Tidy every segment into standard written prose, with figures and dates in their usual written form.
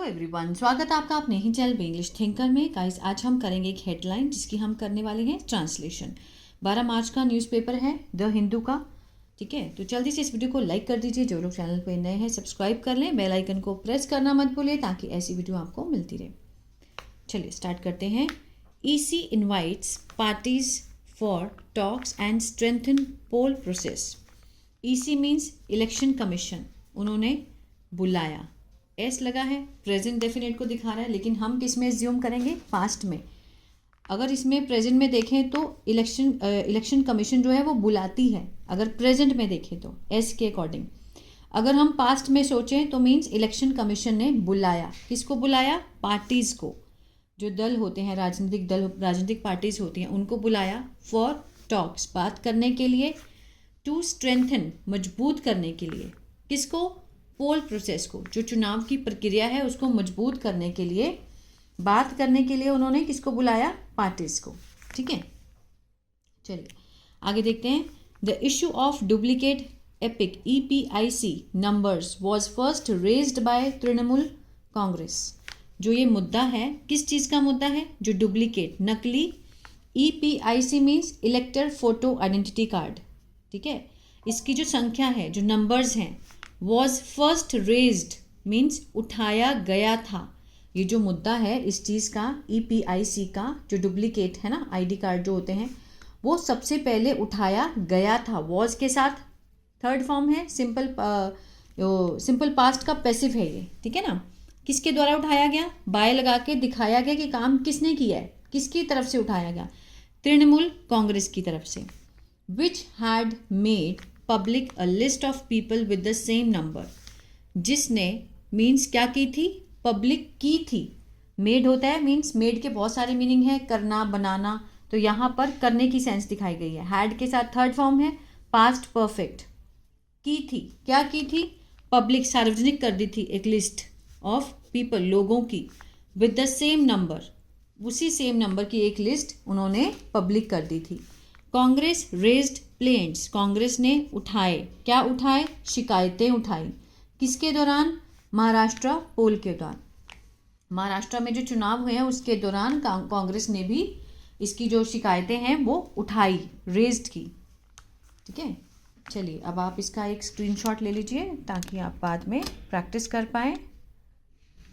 Everyone, स्वागत है आपका अपने ही चैनल इंग्लिश थिंकर में। गाइस, आज हम करेंगे एक हेडलाइन जिसकी हम करने वाले हैं ट्रांसलेशन। 12 मार्च का न्यूज़पेपर है द हिंदू का। ठीक है, तो जल्दी से इस वीडियो को लाइक कर दीजिए। जो लोग चैनल पे नए हैं सब्सक्राइब कर लें, बेल आइकन को प्रेस करना मत भूलिए ताकि ऐसी वीडियो आपको मिलती रहे। चलिए स्टार्ट करते हैं। EC invites parties for talks and strengthen poll process. EC means election commission, उन्होंने बुलाया। एस लगा है, प्रेजेंट डेफिनेट को दिखा रहा है, लेकिन हम किस में एज्यूम करेंगे? पास्ट में। अगर इसमें प्रेजेंट में देखें तो इलेक्शन कमीशन जो है वो बुलाती है। अगर प्रेजेंट में देखें तो एस के अकॉर्डिंग। अगर हम पास्ट में सोचें तो मीन्स इलेक्शन कमीशन ने बुलाया। किसको बुलाया? पार्टीज़ को, जो दल होते हैं, राजनीतिक पार्टीज होती हैं, उनको बुलाया। फॉर टॉक्स, बात करने के लिए। टू स्ट्रेंथन, मजबूत करने के लिए। किसको? पोल प्रोसेस को, जो चुनाव की प्रक्रिया है उसको मजबूत करने के लिए, बात करने के लिए उन्होंने किसको बुलाया? पार्टीज को। ठीक है, चलिए आगे देखते हैं। The issue of duplicate epic EPIC numbers was first raised bye Trinamool Congress. जो ये मुद्दा है, किस चीज़ का मुद्दा है? जो डुप्लीकेट, नकली EPIC means इलेक्टर photo identity card. ठीक है, इसकी जो संख्या है, जो नंबर्स हैं, वॉज फर्स्ट रेज्ड मीन्स उठाया गया था। ये जो मुद्दा है इस चीज़ का, EPIC का, जो डुप्लीकेट है ना, ID कार्ड जो होते हैं, वो सबसे पहले उठाया गया था। वॉज के साथ थर्ड फॉर्म है, सिंपल पास्ट का पैसिव है ये। ठीक है ना। किसके द्वारा उठाया गया? बाय लगा के दिखाया गया कि काम किसने किया है, किसकी तरफ से उठाया गया? तृणमूल कांग्रेस की तरफ से। Which had made public a list of people with the same number. जिसने मीन्स क्या की थी? पब्लिक की थी। मेड होता है मीन्स, मेड के बहुत सारे मीनिंग है, करना, बनाना, तो यहाँ पर करने की सेंस दिखाई गई है। हैड के साथ थर्ड फॉर्म है, पास्ट परफेक्ट। की थी, क्या की थी? पब्लिक, सार्वजनिक कर दी थी एक लिस्ट ऑफ पीपल, लोगों की, विद द सेम नंबर, उसी सेम नंबर की एक लिस्ट उन्होंने पब्लिक कर दी थी। कांग्रेस रेज्ड प्लेंट्स, कांग्रेस ने उठाए, क्या उठाए? शिकायतें उठाई। किसके दौरान? महाराष्ट्र पोल के दौरान। महाराष्ट्र में जो चुनाव हुए हैं उसके दौरान कांग्रेस ने भी इसकी जो शिकायतें हैं वो उठाई, रेज्ड की। ठीक है, चलिए अब आप इसका एक स्क्रीनशॉट ले लीजिए ताकि आप बाद में प्रैक्टिस कर पाएँ।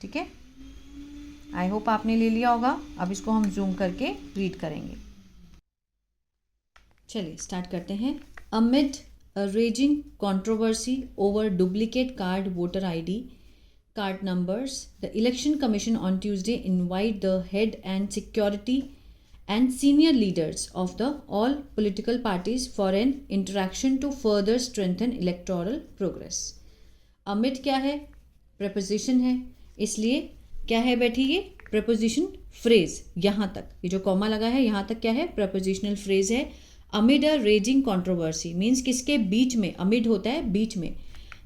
ठीक है, आई होप आपने ले लिया होगा। अब इसको हम जूम करके रीड करेंगे। चलिए स्टार्ट करते हैं। Amid a raising controversy over duplicate card voter ID card numbers, the election commission on Tuesday invite the head and security and senior leaders of the all political parties for an interaction to further strengthen electoral progress. Amid क्या है? Preposition है, इसलिए क्या है बैठी? ये preposition phrase. यहाँ तक ये जो कॉमा लगा है यहाँ तक क्या है? प्रपोजिशनल फ्रेज है। Amid a raising controversy means किसके बीच में? अमिड होता है बीच में,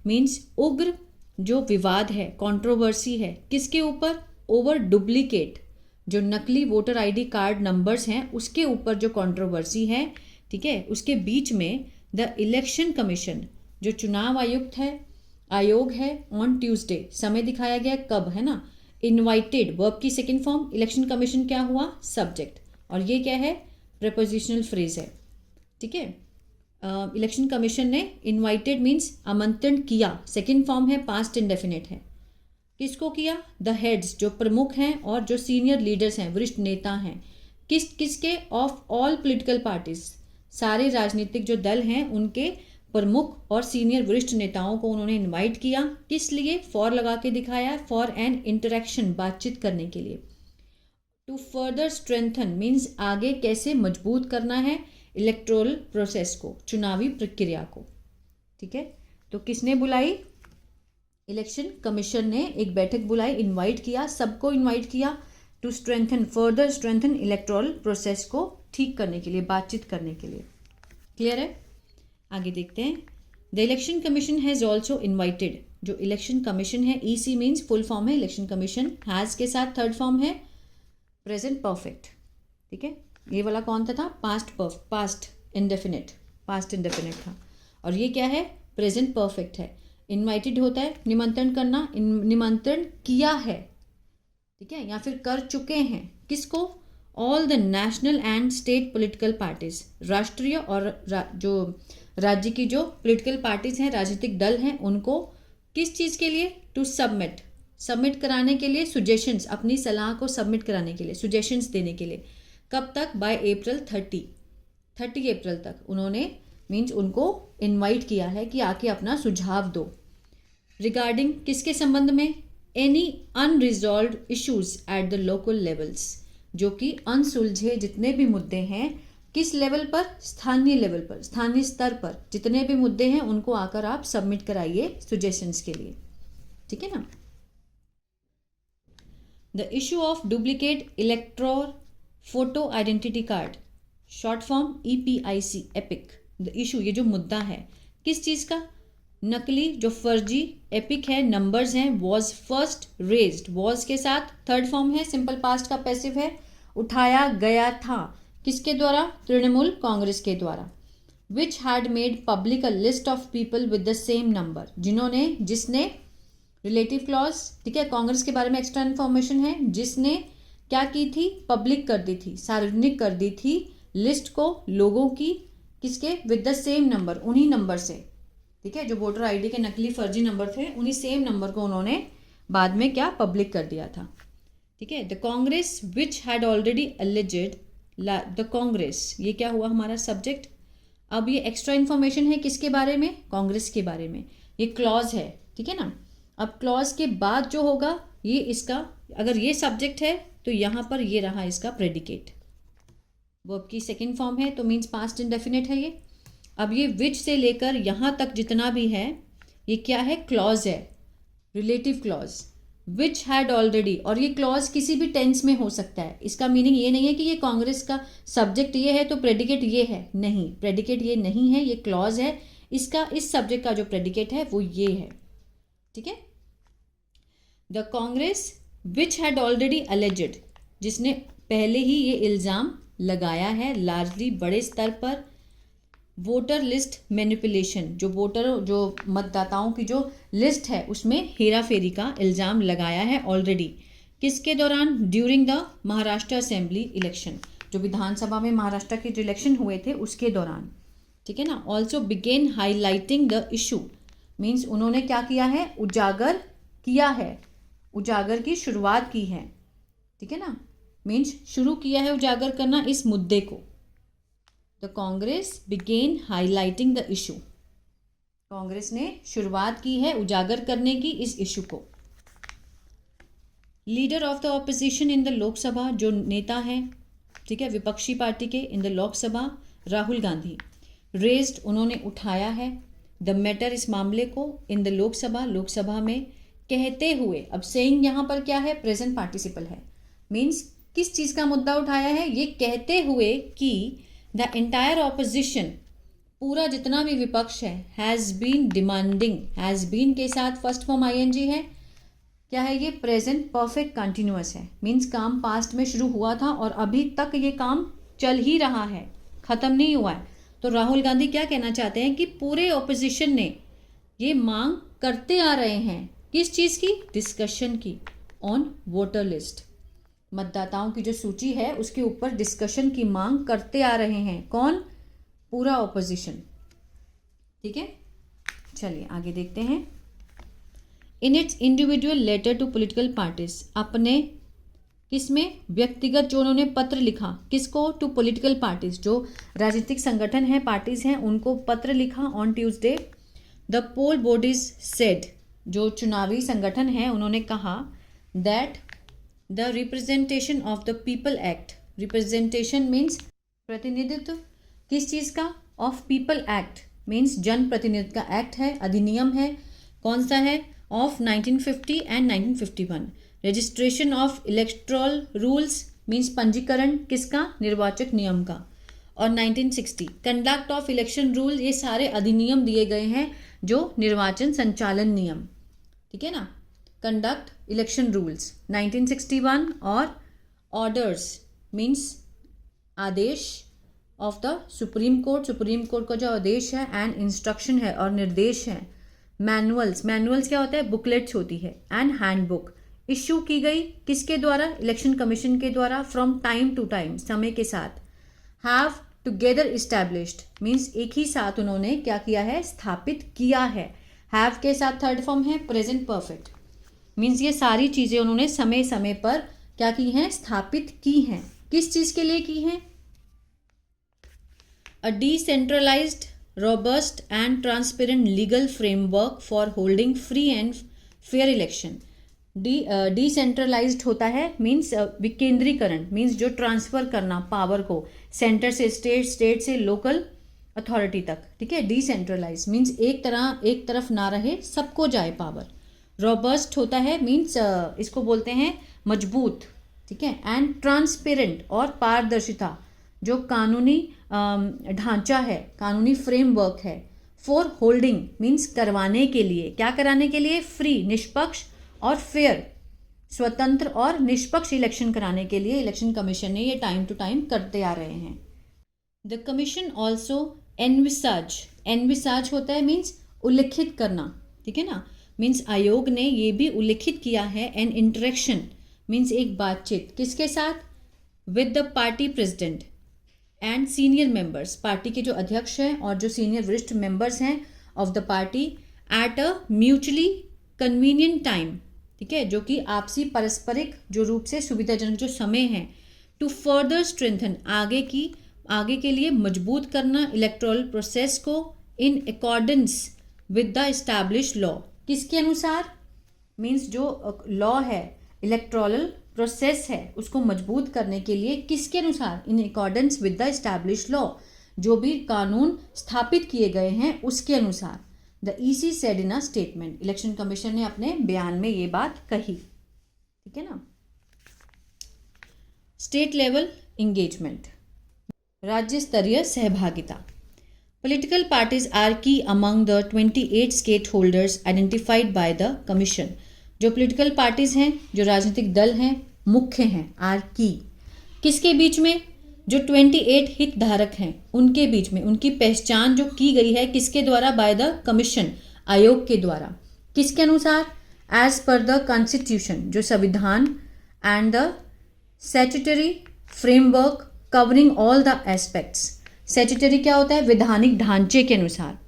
मीन्स उग्र जो विवाद है, कंट्रोवर्सी है, किसके ऊपर? ओवर डुप्लीकेट, जो नकली वोटर ID कार्ड नंबर्स हैं उसके ऊपर जो कंट्रोवर्सी है। ठीक है, उसके बीच में द इलेक्शन कमीशन, जो चुनाव आयोग है, ऑन ट्यूसडे, समय दिखाया गया कब है ना, इनवाइटेड, वर्ब की सेकेंड फॉर्म, इलेक्शन कमीशन क्या हुआ? सब्जेक्ट, और ये क्या है? प्रपोजिशनल फ्रेज है। ठीक है, इलेक्शन कमीशन ने इनवाइटेड मीन्स आमंत्रण किया, सेकेंड फॉर्म है, पास्ट इंडेफिनिट है। किसको किया? द हेड्स, जो प्रमुख हैं और जो सीनियर लीडर्स हैं, वरिष्ठ नेता हैं, किसके? ऑफ ऑल पॉलिटिकल पार्टीज, सारे राजनीतिक जो दल हैं उनके प्रमुख और सीनियर वरिष्ठ नेताओं को उन्होंने इनवाइट किया। किस लिए? फॉर लगा के दिखाया, फॉर एन इंटरेक्शन, बातचीत करने के लिए। टू फर्दर स्ट्रेंथन मीन्स आगे कैसे मजबूत करना है इलेक्टोरल प्रोसेस को, चुनावी प्रक्रिया को। ठीक है, तो किसने बुलाई? इलेक्शन कमीशन ने एक बैठक बुलाई, इनवाइट किया, सबको इनवाइट किया, to strengthen, further strengthen electoral process को ठीक करने के लिए, बातचीत करने के लिए। क्लियर है? आगे देखते हैं। The election commission has also invited, जो इलेक्शन कमीशन है, EC मीन्स फुल फॉर्म है इलेक्शन कमीशन, हैज़ के साथ थर्ड फॉर्म है, प्रेजेंट परफेक्ट। ठीक है, ये वाला कौन सा था? पास्ट इंडेफिनिट था, और ये क्या है? प्रेजेंट परफेक्ट है। इनवाइटेड होता है निमंत्रण करना, निमंत्रण किया है, ठीक है, या फिर कर चुके हैं। किसको? All the national and state political parties, राष्ट्रीय और जो राज्य की जो पॉलिटिकल पार्टीज हैं, राजनीतिक दल हैं, उनको किस चीज़ के लिए? टू सबमिट कराने के लिए, सुजेशंस, अपनी सलाह को सबमिट कराने के लिए, सुजेशंस देने के लिए। कब तक? बाय अप्रैल 30 अप्रैल तक उन्होंने मीन्स उनको इनवाइट किया है कि आके अपना सुझाव दो। रिगार्डिंग किसके संबंध में? Any unresolved issues at the local levels, जो कि अनसुलझे जितने भी मुद्दे हैं, किस लेवल पर? स्थानीय लेवल पर, स्थानीय स्तर पर जितने भी मुद्दे हैं उनको आकर आप सबमिट कराइए सुजेशंस के लिए। ठीक है ना। The issue of duplicate electoral photo identity card, short form EPIC, EPIC. The issue, ये जो मुद्दा है किस चीज़ का? नकली जो फर्जी एपिक है, नंबर्स हैं, वॉज फर्स्ट रेज्ड, वॉज के साथ थर्ड फॉर्म है, सिंपल पास्ट का पैसिव है, उठाया गया था। किसके द्वारा? तृणमूल कांग्रेस के द्वारा। Which had made public a list of people with the same number, जिसने रिलेटिव क्लॉज, ठीक है, कांग्रेस के बारे में एक्स्ट्रा इन्फॉर्मेशन है, जिसने क्या की थी? पब्लिक कर दी थी, सार्वजनिक कर दी थी लिस्ट को लोगों की। किसके? विद द सेम नंबर, उन्हीं नंबर से, ठीक है, जो वोटर आईडी के नकली फर्जी नंबर थे, उन्हीं सेम नंबर को उन्होंने बाद में क्या? पब्लिक कर दिया था। ठीक है। The Congress which had already alleged, the Congress, ये क्या हुआ हमारा सब्जेक्ट। अब ये एक्स्ट्रा इन्फॉर्मेशन है किसके बारे में? कांग्रेस के बारे में। ये क्लॉज है, ठीक है ना। अब क्लॉज के बाद जो होगा ये इसका, अगर ये सब्जेक्ट है तो यहाँ पर ये रहा इसका प्रेडिकेट, वर्ब की सेकेंड फॉर्म है, तो मीन्स पास्ट इंडेफिनिट है ये। अब ये विच से लेकर यहाँ तक जितना भी है ये क्या है? क्लॉज है, relative clause. Which had already, और ये क्लॉज किसी भी टेंस में हो सकता है। इसका मीनिंग ये नहीं है कि ये कांग्रेस का सब्जेक्ट ये है तो प्रेडिकेट ये है, नहीं, प्रेडिकेट ये नहीं है, ये क्लॉज है। इसका, इस सब्जेक्ट का जो प्रेडिकेट है वो ये है। ठीक है। The Congress which had already alleged, जिसने पहले ही ये इल्ज़ाम लगाया है, लार्जली बड़े स्तर पर, वोटर लिस्ट मैनिपुलेशन, जो मतदाताओं की जो लिस्ट है उसमें हेरा फेरी का इल्ज़ाम लगाया है ऑलरेडी। किसके दौरान? During the Maharashtra assembly election, जो विधानसभा में महाराष्ट्र के जो इलेक्शन हुए थे उसके दौरान। ठीक है ना। Also begin highlighting the issue, means उन्होंने क्या किया है? उजागर किया है, उजागर की शुरुआत की है। ठीक है ना, मीन्स शुरू किया है उजागर करना इस मुद्दे को। The Congress begin highlighting the issue, Congress ने शुरुआत की है उजागर करने की इस इशू को। Leader of the opposition in the Lok Sabha, जो नेता है, ठीक है, विपक्षी पार्टी के in the Lok Sabha, Rahul Gandhi, raised, उन्होंने उठाया है, द मैटर, इस मामले को, इन द लोकसभा में, कहते हुए। अब सेइंग यहाँ पर क्या है? प्रेजेंट पार्टिसिपल है, मीन्स किस चीज़ का मुद्दा उठाया है? ये कहते हुए कि द एंटायर ऑपोजिशन, पूरा जितना भी विपक्ष है, has been demanding, has been के साथ फर्स्ट फॉर्म ING है। क्या है ये? प्रेजेंट परफेक्ट कंटिन्यूअस है, मीन्स काम पास्ट में शुरू हुआ था और अभी तक ये काम चल ही रहा है, ख़त्म नहीं हुआ है। तो राहुल गांधी क्या कहना चाहते हैं कि पूरे ऑपोजिशन ने ये मांग करते आ रहे हैं, किस चीज़ की? डिस्कशन की, ऑन वोटर लिस्ट, मतदाताओं की जो सूची है उसके ऊपर डिस्कशन की मांग करते आ रहे हैं। कौन? पूरा ऑपोजिशन। ठीक है, चलिए आगे देखते हैं। In its individual letter to political parties, अपने किसमें? व्यक्तिगत जो उन्होंने पत्र लिखा, किसको? टू पॉलिटिकल पार्टीज, जो राजनीतिक संगठन हैं, पार्टीज हैं, उनको पत्र लिखा on Tuesday. The poll bodies said, जो चुनावी संगठन है उन्होंने कहा, that the representation of the people act, representation means प्रतिनिधित्व, किस चीज़ का? ऑफ पीपल एक्ट मीन्स जन प्रतिनिधित्व का एक्ट है, अधिनियम है। कौन सा है? Of 1950 and 1951। Registration of electoral rules means पंजीकरण किसका? निर्वाचक नियम का। और 1960 कंडक्ट ऑफ इलेक्शन रूल, ये सारे अधिनियम दिए गए हैं जो निर्वाचन संचालन नियम, ठीक है ना। कंडक्ट इलेक्शन रूल्स 1961, और ऑर्डर्स मीन्स आदेश of the supreme court, supreme court का जो आदेश है, एंड इंस्ट्रक्शन है और निर्देश है। मैनुअल्स, मैनुअल्स क्या होता है? बुकलेट्स होती है, एंड हैंडबुक, इश्यू की गई किसके द्वारा, इलेक्शन कमीशन के द्वारा, फ्रॉम टाइम टू टाइम, समय के साथ। हैव टुगेदर इस्टेब्लिश्ड मीन्स एक ही साथ उन्होंने क्या किया है, स्थापित किया है। हैव के साथ थर्ड फॉर्म है प्रेजेंट परफेक्ट, मीन्स ये सारी चीज़ें उन्होंने समय समय पर क्या की हैं, स्थापित की हैं। किस चीज़ के लिए की हैं, अ decentralised robust and transparent legal framework for holding free and fair election। Decentralised होता है मीन्स विकेंद्रीकरण, मीन्स जो ट्रांसफर करना पावर को सेंटर से स्टेट, स्टेट से लोकल अथॉरिटी तक, ठीक है। डिसेंट्रलाइज मीन्स एक तरफ ना रहे, सबको जाए पावर। रॉबस्ट होता है मीन्स इसको बोलते हैं मजबूत, ठीक है। एंड ट्रांसपेरेंट और पारदर्शिता, जो कानूनी ढांचा है, कानूनी फ्रेमवर्क है। फॉर होल्डिंग मीन्स करवाने के लिए, क्या कराने के लिए, फ्री निष्पक्ष और फेयर स्वतंत्र और निष्पक्ष इलेक्शन कराने के लिए इलेक्शन कमीशन ने ये टाइम टू टाइम करते आ रहे हैं। द कमीशन ऑल्सो एनविसाज होता है मीन्स उल्लिखित करना, ठीक है ना। मीन्स आयोग ने ये भी उल्लिखित किया है एन इंटरेक्शन मीन्स एक बातचीत, किसके साथ, with the party president and senior members, party के जो अध्यक्ष हैं और जो सीनियर वरिष्ठ मेंबर्स हैं of the party, at a mutually convenient time, ठीक है, जो कि आपसी पारस्परिक जो रूप से सुविधाजनक जो समय है, टू फर्दर स्ट्रेंथन आगे के लिए मजबूत करना इलेक्टोरल प्रोसेस को in accordance with the established law, किसके अनुसार, मीन्स जो लॉ है, इलेक्टोरल प्रोसेस है, उसको मजबूत करने के लिए किसके अनुसार, in accordance with the established law, जो भी कानून स्थापित किए गए हैं उसके अनुसार। The EC said in a statement, election commission ने अपने बयान में ये बात कही, ठीक है ना। स्टेट लेवल इंगेजमेंट, राज्य स्तरीय सहभागिता। पोलिटिकल पार्टीज आर की among the 28 state holders identified by the commission. जो पॉलिटिकल पार्टीज हैं, जो राजनीतिक दल हैं, मुख्य हैं, आर की किसके बीच में, जो 28 हितधारक हैं उनके बीच में, उनकी पहचान जो की गई है किसके द्वारा, बाय द कमीशन, आयोग के द्वारा, किसके अनुसार, एज पर द कॉन्स्टिट्यूशन, जो संविधान, and the statutory framework covering all the aspects. Statutory क्या होता है, वैधानिक ढांचे के अनुसार,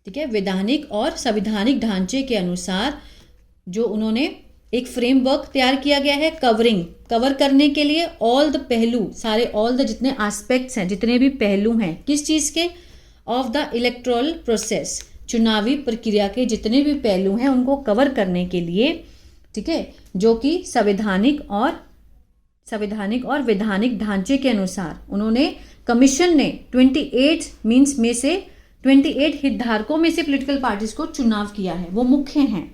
ठीक है, वैधानिक और संवैधानिक ढांचे के अनुसार जो उन्होंने एक फ्रेमवर्क तैयार किया गया है, कवर करने के लिए ऑल द पहलू, सारे ऑल द जितने एस्पेक्ट्स हैं, जितने भी पहलू हैं, किस चीज़ के, ऑफ द इलेक्टोरल प्रोसेस, चुनावी प्रक्रिया के जितने भी पहलू हैं उनको कवर करने के लिए, ठीक है, जो कि संवैधानिक और वैधानिक ढांचे के अनुसार उन्होंने, कमीशन ने 28 मीन्स में से 28 हितधारकों में से पॉलिटिकल पार्टीज को चुनाव किया है, वो मुख्य हैं।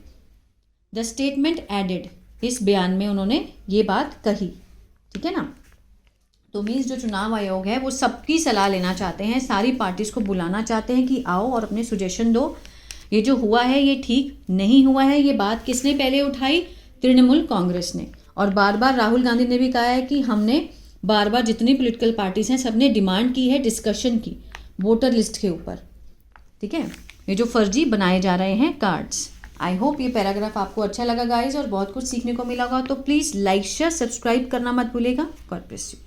द स्टेटमेंट एडेड, इस बयान में उन्होंने ये बात कही, ठीक है ना। तो मीन्स जो चुनाव आयोग है वो सबकी सलाह लेना चाहते हैं, सारी पार्टीज को बुलाना चाहते हैं कि आओ और अपने सजेशन दो, ये जो हुआ है ये ठीक नहीं हुआ है। ये बात किसने पहले उठाई, तृणमूल कांग्रेस ने, और बार बार राहुल गांधी ने भी कहा है कि हमने बार बार जितनी पॉलिटिकल पार्टीज हैं सबने डिमांड की है डिस्कशन की वोटर लिस्ट के ऊपर, ठीक है, ये जो फर्जी बनाए जा रहे हैं कार्ड्स। आई होप ये पैराग्राफ आपको अच्छा लगा गाइज और बहुत कुछ सीखने को मिला होगा। तो प्लीज़ लाइक शेयर सब्सक्राइब करना मत भूलिएगा। God bless you.